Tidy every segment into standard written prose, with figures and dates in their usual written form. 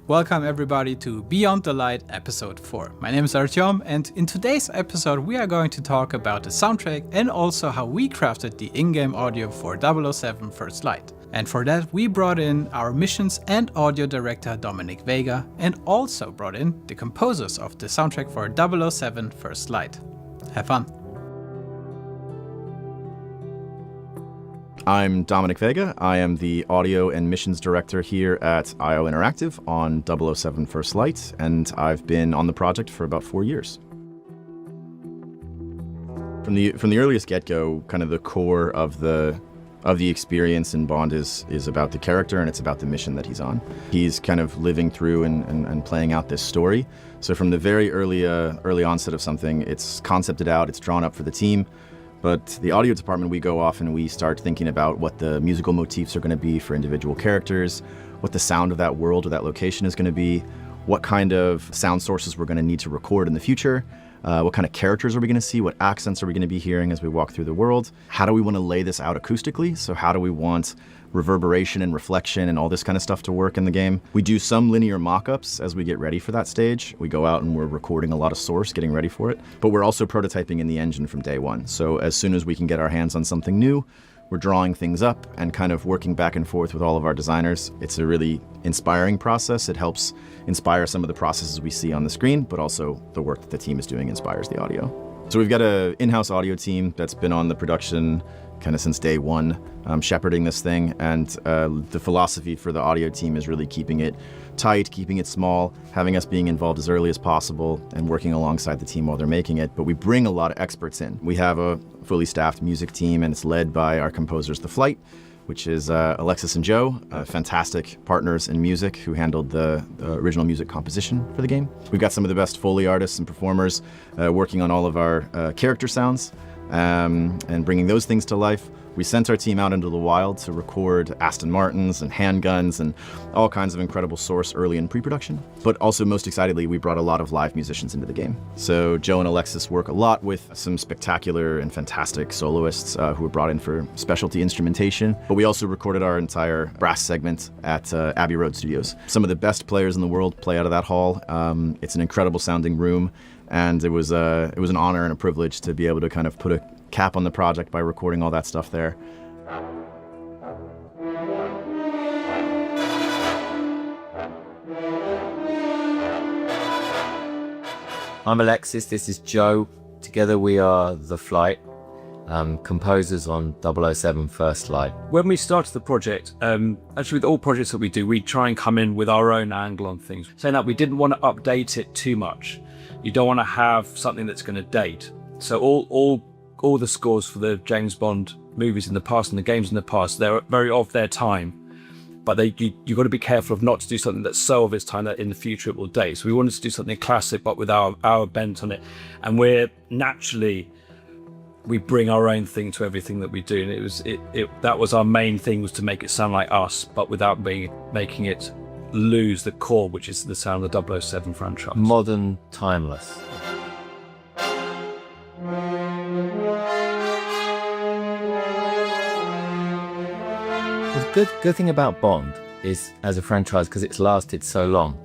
Welcome everybody to Beyond the Light episode 4. My name is Artyom, and in today's episode we are going to talk about the soundtrack and also how we crafted the in-game audio for 007 First Light. And for that we brought in our missions and audio director Dominic Vega, and also brought in the composers of the soundtrack for 007 First Light. Have fun! I'm Dominic Vega. I am the audio and missions director here at IO Interactive on 007 First Light, and I've been on the project for about 4 years. From the earliest get-go, kind of the core of the experience in Bond is about the character, and it's about the mission that he's on. He's kind of living through and playing out this story. So from the very early onset of something, it's concepted out, it's drawn up for the team. But the audio department, we go off and we start thinking about what the musical motifs are going to be for individual characters, what the sound of that world or that location is going to be, what kind of sound sources we're going to need to record in the future, what kind of characters are we going to see, what accents are we going to be hearing as we walk through the world, how do we want to lay this out acoustically, so how do we want reverberation and reflection and all this kind of stuff to work in the game. We do some linear mock-ups as we get ready for that stage. We go out and we're recording a lot of source, getting ready for it, but we're also prototyping in the engine from day one. So as soon as we can get our hands on something new, we're drawing things up and kind of working back and forth with all of our designers. It's a really inspiring process. It helps inspire some of the processes we see on the screen, but also the work that the team is doing inspires the audio. So we've got an in-house audio team that's been on the production kind of since day one, shepherding this thing, and the philosophy for the audio team is really keeping it tight, keeping it small, having us being involved as early as possible and working alongside the team while they're making it. But we bring a lot of experts in. We have a fully staffed music team, and it's led by our composers, The Flight, which is Alexis and Joe, fantastic partners in music who handled the original music composition for the game. We've got some of the best Foley artists and performers working on all of our character sounds and bringing those things to life. We sent our team out into the wild to record Aston Martins and handguns and all kinds of incredible source early in pre-production. But also, most excitedly, we brought a lot of live musicians into the game. So Joe and Alexis work a lot with some spectacular and fantastic soloists who were brought in for specialty instrumentation. But we also recorded our entire brass segment at Abbey Road Studios. Some of the best players in the world play out of that hall. It's an incredible sounding room, and it was an honor and a privilege to be able to kind of put a cap on the project by recording all that stuff there. I'm Alexis, this is Joe. Together we are The Flight, composers on 007 First Light. When we started the project, actually with all projects that we do, we try and come in with our own angle on things. Saying that, we didn't want to update it too much. You don't want to have something that's going to date. So all the scores for the James Bond movies in the past and the games in the past, they're very of their time, but you've got to be careful of not to do something that's so of its time that in the future it will date. So we wanted to do something classic but with our bent on it, and we bring our own thing to everything that we do, and that was our main thing, was to make it sound like us but without making it lose the core, which is the sound of the 007 franchise. Modern, timeless. The good thing about Bond is, as a franchise, because it's lasted so long,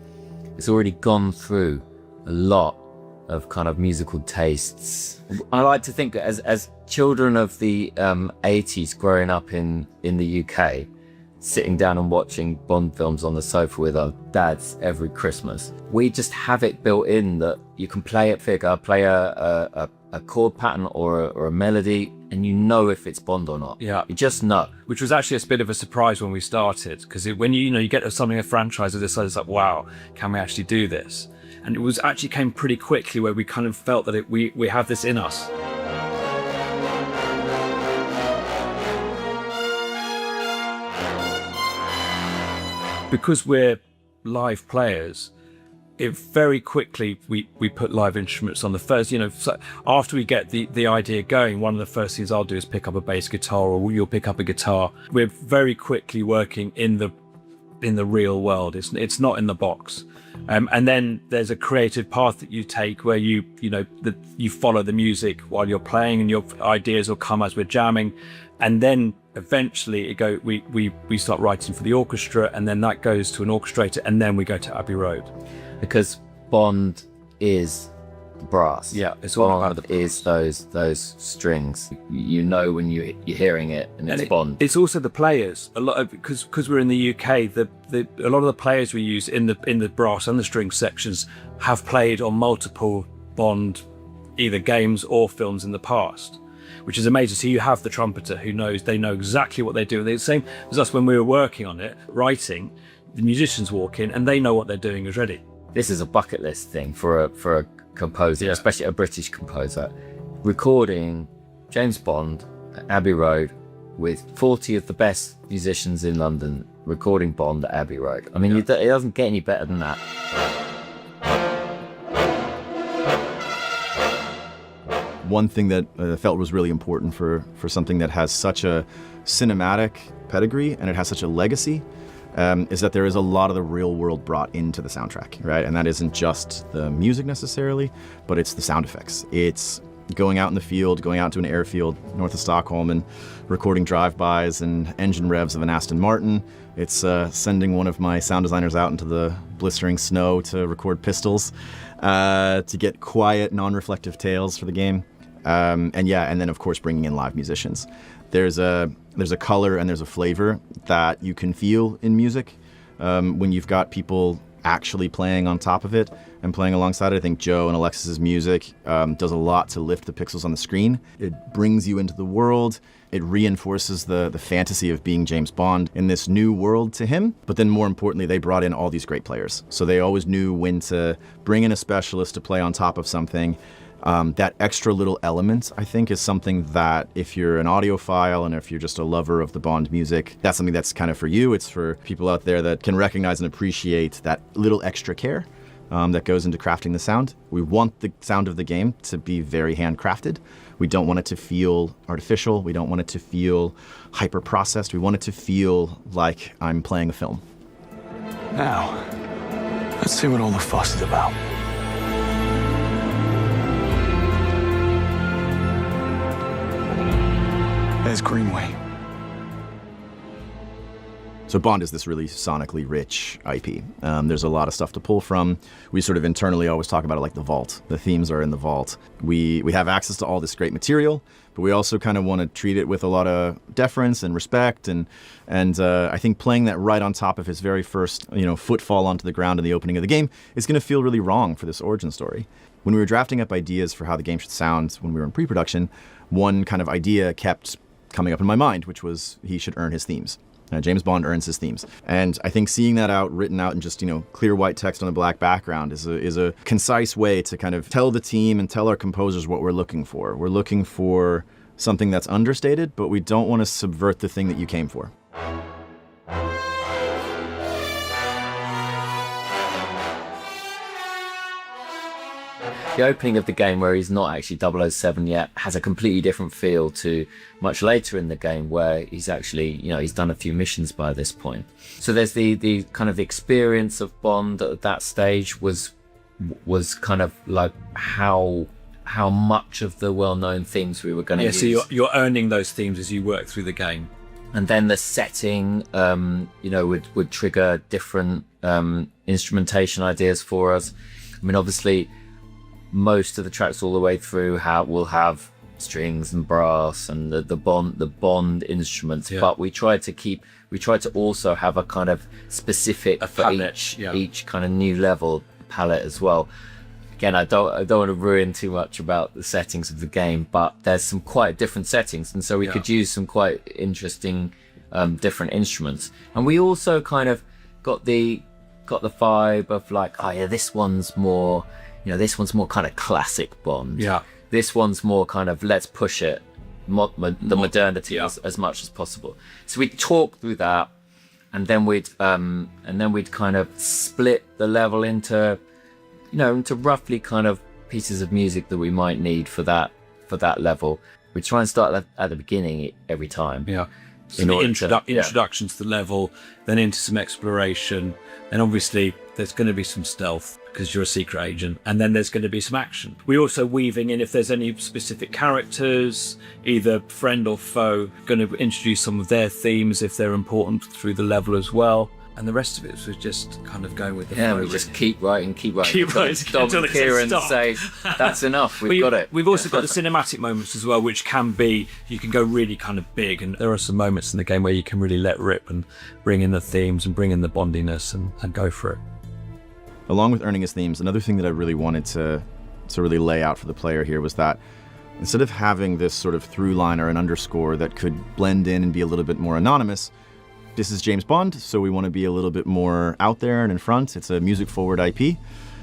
it's already gone through a lot of kind of musical tastes. I like to think as children of the 80s growing up in the UK, sitting down and watching Bond films on the sofa with our dads every Christmas, we just have it built in that you can play a chord pattern or a melody, and you know if it's Bond or not. Yeah, you just know. Which was actually a bit of a surprise when we started, because when you get something, a franchise of this size, it's like, wow, can we actually do this? And it actually came pretty quickly where we kind of felt that we have this in us. Because we're live players, it very quickly we put live instruments on the first, so after we get the idea going, one of the first things I'll do is pick up a bass guitar, or you'll pick up a guitar. We're very quickly working in the in the real world. It's not in the box. And then there's a creative path that you take where you follow the music while you're playing, and your ideas will come as we're jamming, and then eventually we start writing for the orchestra, and then that goes to an orchestrator, and then we go to Abbey Road. Because Bond is brass. Yeah, it's all Bond about the is those strings. You know when you're hearing it, and it's Bond. It's also the players. A lot of because we're in the UK, a lot of the players we use in the brass and the string sections have played on multiple Bond either games or films in the past, which is amazing. So you have the trumpeter who they know exactly what they're doing. They're the same as us when we were working on it, writing. The musicians walk in and they know what they're doing is ready. This is a bucket list thing for a composer, especially a British composer, recording James Bond at Abbey Road with 40 of the best musicians in London recording Bond at Abbey Road. I mean, it doesn't get any better than that. One thing that I felt was really important for something that has such a cinematic pedigree and it has such a legacy is that there is a lot of the real world brought into the soundtrack, right? And that isn't just the music necessarily, but it's the sound effects. It's going out in the field, going out to an airfield north of Stockholm and recording drive-bys and engine revs of an Aston Martin. It's sending one of my sound designers out into the blistering snow to record pistols, to get quiet, non-reflective tales for the game. And then of course bringing in live musicians. There's a color and there's a flavor that you can feel in music when you've got people actually playing on top of it and playing alongside it. I think Joe and Alexis's music does a lot to lift the pixels on the screen. It brings you into the world. It reinforces the fantasy of being James Bond in this new world to him. But then more importantly, they brought in all these great players. So they always knew when to bring in a specialist to play on top of something. That extra little element, I think, is something that if you're an audiophile and if you're just a lover of the Bond music, that's something that's kind of for you. It's for people out there that can recognize and appreciate that little extra care that goes into crafting the sound. We want the sound of the game to be very handcrafted. We don't want it to feel artificial. We don't want it to feel hyper-processed. We want it to feel like I'm playing a film. Now, let's see what all the fuss is about. There's Greenway. So Bond is this really sonically rich IP. There's a lot of stuff to pull from. We sort of internally always talk about it like the vault. The themes are in the vault. We have access to all this great material, but we also kind of want to treat it with a lot of deference and respect. And I think playing that right on top of his very first, footfall onto the ground in the opening of the game is going to feel really wrong for this origin story. When we were drafting up ideas for how the game should sound when we were in pre-production, one kind of idea kept coming up in my mind, which was he should earn his themes. James Bond earns his themes. And I think seeing that written out in just, clear white text on a black background is a concise way to kind of tell the team and tell our composers what we're looking for. We're looking for something that's understated, but we don't want to subvert the thing that you came for. The opening of the game, where he's not actually 007 yet, has a completely different feel to much later in the game, where he's actually, he's done a few missions by this point. So there's the kind of experience of Bond at that stage was kind of like how much of the well-known themes we were going to use. So you're earning those themes as you work through the game. And then the setting, would trigger different instrumentation ideas for us. I mean, obviously, most of the tracks all the way through will have strings and brass and the Bond instruments, but we try to also have a kind of specific for each kind of new level palette as well. Again, I don't want to ruin too much about the settings of the game, but there's some quite different settings, and so we could use some quite interesting different instruments. And we also kind of got the vibe of like, this one's more, this one's more kind of classic Bond. Yeah. This one's more kind of, let's push it, the modernity as much as possible. So we'd talk through that, and then we'd kind of split the level into roughly kind of pieces of music that we might need for that level. We try and start at the beginning every time. Yeah. some order to- yeah. introduction to the level, then into some exploration, and obviously there's going to be some stealth because you're a secret agent, and then there's going to be some action. We're also weaving in if there's any specific characters, either friend or foe, going to introduce some of their themes if they're important through the level as well. And the rest of it was just kind of going with the flow. We just keep writing. Keep writing Dom until and it says Kieran stop. say, that's enough, we've got it. We've also got the cinematic moments as well, which can be, you can go really kind of big, and there are some moments in the game where you can really let rip and bring in the themes and bring in the bondiness and go for it. Along with earning his themes, another thing that I really wanted to really lay out for the player here was that instead of having this sort of through line or an underscore that could blend in and be a little bit more anonymous, this is James Bond, so we want to be a little bit more out there and in front. It's a music-forward IP.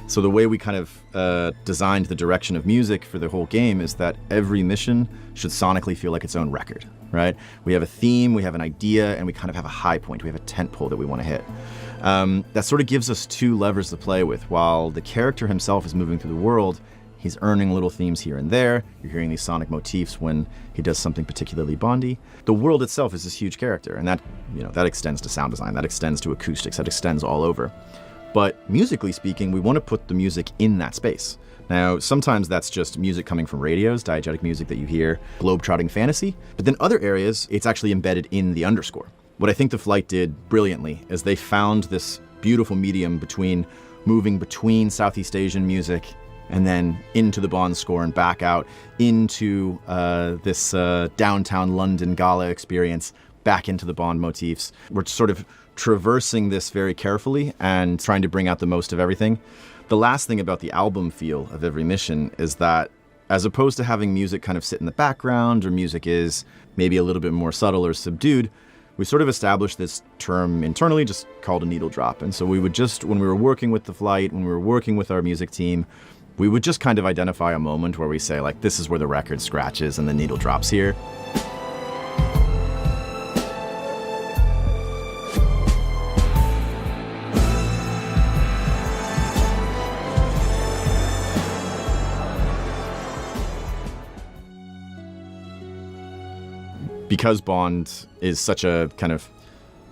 So the way we kind of designed the direction of music for the whole game is that every mission should sonically feel like its own record, right? We have a theme, we have an idea, and we kind of have a high point. We have a tent pole that we want to hit. That sort of gives us two levers to play with. While the character himself is moving through the world, he's earning little themes here and there. You're hearing these sonic motifs when he does something particularly Bondy. The world itself is this huge character, and that, that extends to sound design, that extends to acoustics, that extends all over. But musically speaking, we want to put the music in that space. Now, sometimes that's just music coming from radios, diegetic music that you hear, globe-trotting fantasy. But then other areas, it's actually embedded in the underscore. What I think The Flight did brilliantly is they found this beautiful medium between moving between Southeast Asian music and then into the Bond score and back out into this downtown London gala experience, back into the Bond motifs. We're sort of traversing this very carefully and trying to bring out the most of everything. The last thing about the album feel of every mission is that as opposed to having music kind of sit in the background, or music is maybe a little bit more subtle or subdued, we sort of established this term internally just called a needle drop. And so we would just, when we were working with The Flight, when we were working with our music team, we would just kind of identify a moment where we say, like, this is where the record scratches and the needle drops here. Because Bond is such a kind of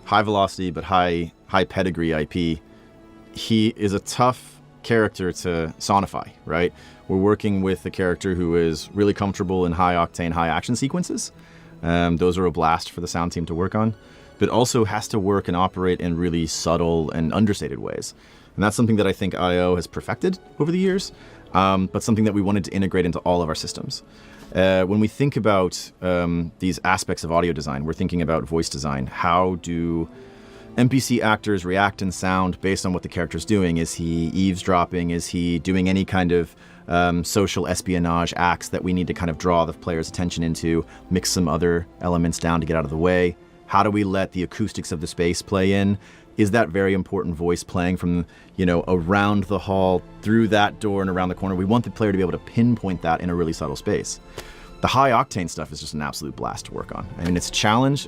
high velocity but high pedigree IP, he is a tough character to sonify, right? We're working with a character who is really comfortable in high octane, high action sequences. Those are a blast for the sound team to work on, but also has to work and operate in really subtle and understated ways. And that's something that I think IO has perfected over the years, but something that we wanted to integrate into all of our systems. When we think about these aspects of audio design, we're thinking about voice design. How do NPC actors react in sound based on what the character's doing? Is he eavesdropping? Is he doing any kind of social espionage acts that we need to kind of draw the player's attention into, mix some other elements down to get out of the way? How do we let the acoustics of the space play in? Is that very important voice playing from, around the hall, through that door and around the corner? We want the player to be able to pinpoint that in a really subtle space. The high octane stuff is just an absolute blast to work on. I mean, it's a challenge.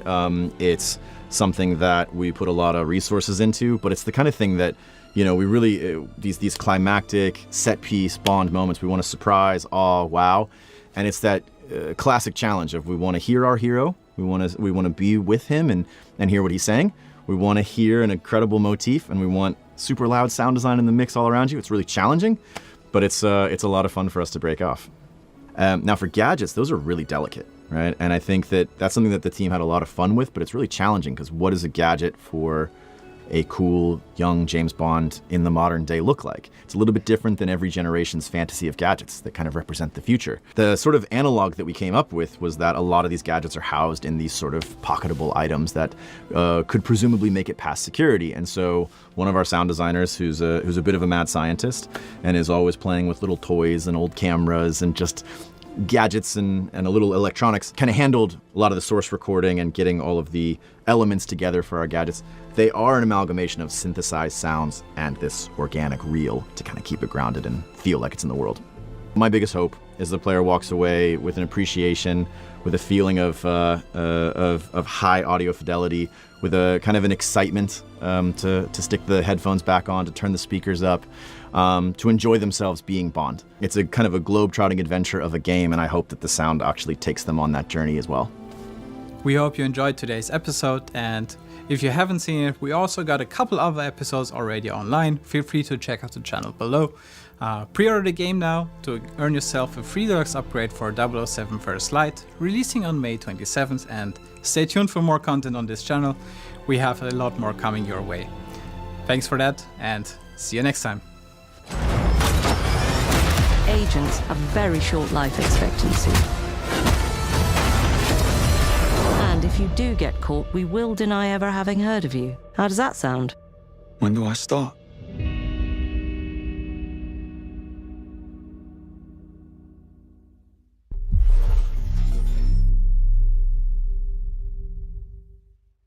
It's something that we put a lot of resources into, but it's the kind of thing that, we really, these climactic set piece Bond moments, we want to surprise, awe, wow. And it's that classic challenge of we want to hear our hero. We want to be with him and hear what he's saying. We want to hear an incredible motif, and we want super loud sound design in the mix all around you. It's really challenging, but it's a lot of fun for us to break off. Now for gadgets, those are really delicate, right? And I think that's something that the team had a lot of fun with, but it's really challenging because what does a gadget for a cool young James Bond in the modern day look like? It's a little bit different than every generation's fantasy of gadgets that kind of represent the future. The sort of analog that we came up with was that a lot of these gadgets are housed in these sort of pocketable items that could presumably make it past security. And so one of our sound designers, who's a bit of a mad scientist and is always playing with little toys and old cameras and just gadgets and a little electronics, kind of handled a lot of the source recording and getting all of the elements together for our gadgets. They are an amalgamation of synthesized sounds and this organic reel to kind of keep it grounded and feel like it's in the world. My biggest hope is the player walks away with an appreciation, with a feeling of high audio fidelity, with a kind of an excitement to stick the headphones back on, to turn the speakers up, to enjoy themselves being Bond. It's a kind of a globe-trotting adventure of a game, and I hope that the sound actually takes them on that journey as well. We hope you enjoyed today's episode, and if you haven't seen it, we also got a couple other episodes already online. Feel free to check out the channel below. Pre-order the game now to earn yourself a free deluxe upgrade for 007 First Light, releasing on May 27th, and stay tuned for more content on this channel. We have a lot more coming your way. Thanks for that, and see you next time. Agents have very short life expectancy. And if you do get caught, we will deny ever having heard of you. How does that sound? When do I start?